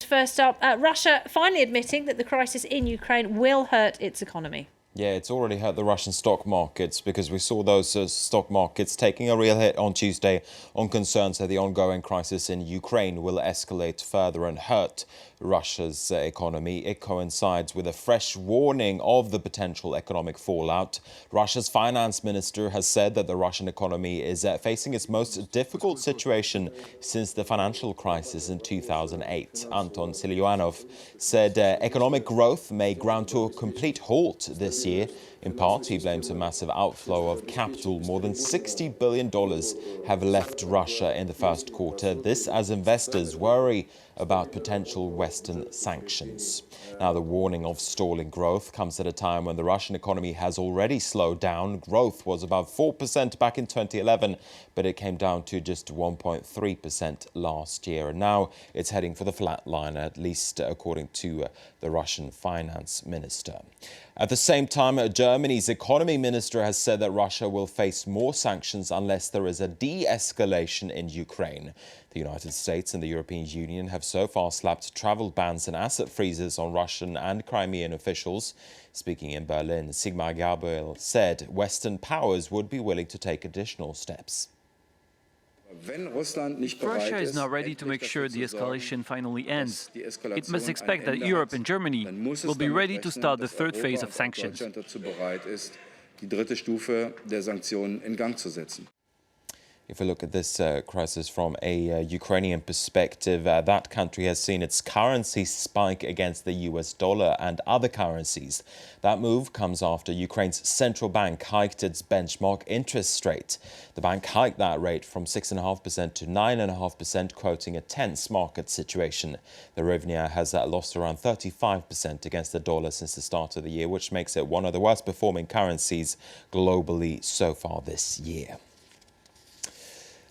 first up, Russia finally admitting that the crisis in Ukraine will hurt its economy. Yeah, it's already hurt the Russian stock markets because we saw those stock markets taking a real hit on Tuesday on concerns that the ongoing crisis in Ukraine will escalate further and hurt Russia's economy. It coincides with a fresh warning of the potential economic fallout. Russia's finance minister has said that the Russian economy is facing its most difficult situation since the financial crisis in 2008. Anton Siluanov said economic growth may ground to a complete halt this year. In part, he blames a massive outflow of capital. More than $60 billion have left Russia in the first quarter. This as investors worry about potential Western sanctions. Now, the warning of stalling growth comes at a time when the Russian economy has already slowed down. Growth was about 4% back in 2011, but it came down to just 1.3% last year. And now it's heading for the flat line, at least according to the Russian finance minister. At the same time, Germany's economy minister has said that Russia will face more sanctions unless there is a de-escalation in Ukraine. The United States and the European Union have so far slapped travel bans and asset freezes on Russian and Crimean officials. Speaking in Berlin, Sigmar Gabriel said Western powers would be willing to take additional steps. Russia is not ready to make sure the escalation finally ends. It must expect that Europe and Germany will be ready to start the third phase of sanctions. If we look at this crisis from a Ukrainian perspective, that country has seen its currency spike against the US dollar and other currencies. That move comes after Ukraine's central bank hiked its benchmark interest rate. The bank hiked that rate from 6.5% to 9.5%, quoting a tense market situation. The hryvnia has lost around 35% against the dollar since the start of the year, which makes it one of the worst performing currencies globally so far this year.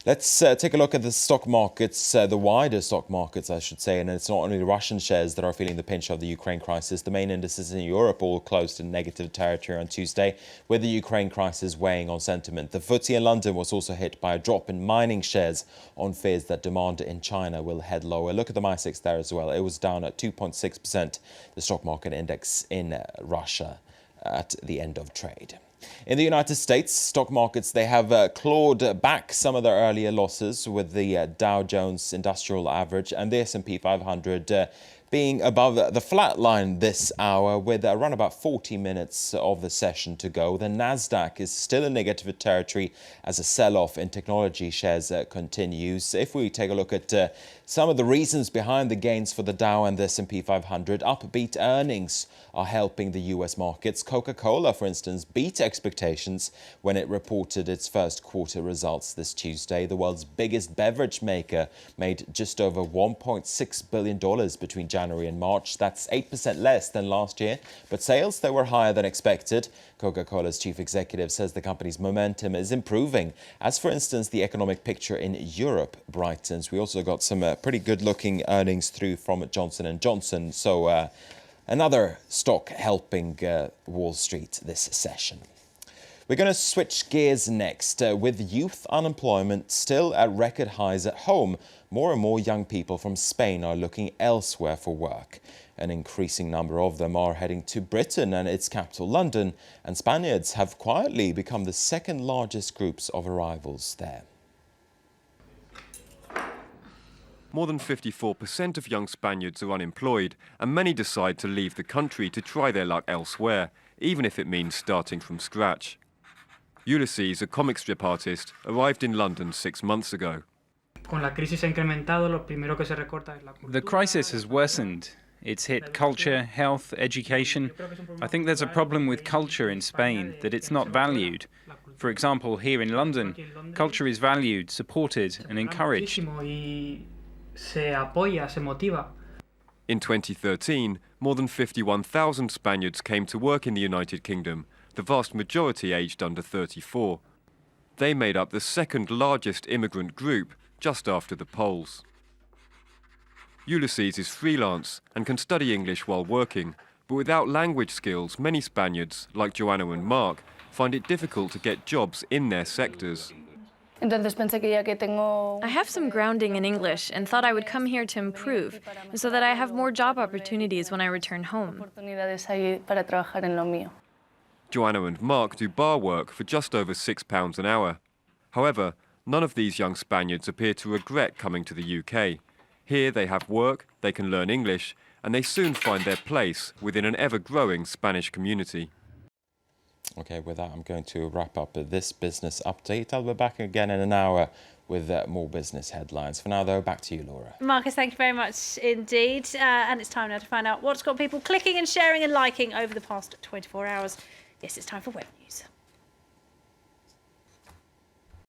Let's take a look at the stock markets, the wider stock markets, I should say. And it's not only the Russian shares that are feeling the pinch of the Ukraine crisis. The main indices in Europe all closed in negative territory on Tuesday, with the Ukraine crisis weighing on sentiment. The FTSE in London was also hit by a drop in mining shares on fears that demand in China will head lower. Look at the MY6 there as well. It was down at 2.6%, the stock market index in Russia at the end of trade. In the United States, stock markets, they have clawed back some of their earlier losses, with the Dow Jones Industrial Average and the S&P 500 being above the flat line this hour, with around about 40 minutes of the session to go. The Nasdaq is still in negative territory as a sell-off in technology shares continues. If we take a look at some of the reasons behind the gains for the Dow and the S&P 500, upbeat earnings are helping the US markets. Coca-Cola, for instance, beat expectations when it reported its first quarter results this Tuesday. The world's biggest beverage maker made just over $1.6 billion between January and March. That's 8% less than last year, but sales, they were higher than expected. Coca-Cola's chief executive says the company's momentum is improving, as for instance the economic picture in Europe brightens. We also got some pretty good-looking earnings through from Johnson & Johnson, so another stock helping Wall Street this session. We're going to switch gears next. With youth unemployment still at record highs at home, more and more young people from Spain are looking elsewhere for work. An increasing number of them are heading to Britain and its capital, London, and Spaniards have quietly become the second largest groups of arrivals there. More than 54% of young Spaniards are unemployed, and many decide to leave the country to try their luck elsewhere, even if it means starting from scratch. Ulysses, a comic strip artist, arrived in London 6 months ago. The crisis has worsened. It's hit culture, health, education. I think there's a problem with culture in Spain, that it's not valued. For example, here in London, culture is valued, supported and encouraged. In 2013, more than 51,000 Spaniards came to work in the United Kingdom, the vast majority aged under 34. They made up the second largest immigrant group, just after the Poles. Ulysses is freelance and can study English while working, but without language skills, many Spaniards, like Joanna and Mark, find it difficult to get jobs in their sectors. I have some grounding in English and thought I would come here to improve so that I have more job opportunities when I return home. Joanna and Mark do bar work for just over £6 an hour. However, none of these young Spaniards appear to regret coming to the UK. Here they have work, they can learn English, and they soon find their place within an ever-growing Spanish community. Okay, with that, I'm going to wrap up this business update. I'll be back again in an hour with more business headlines. For now, though, back to you, Laura. Marcus, thank you very much indeed. And it's time now to find out what's got people clicking and sharing and liking over the past 24 hours. Yes, it's time for Web News.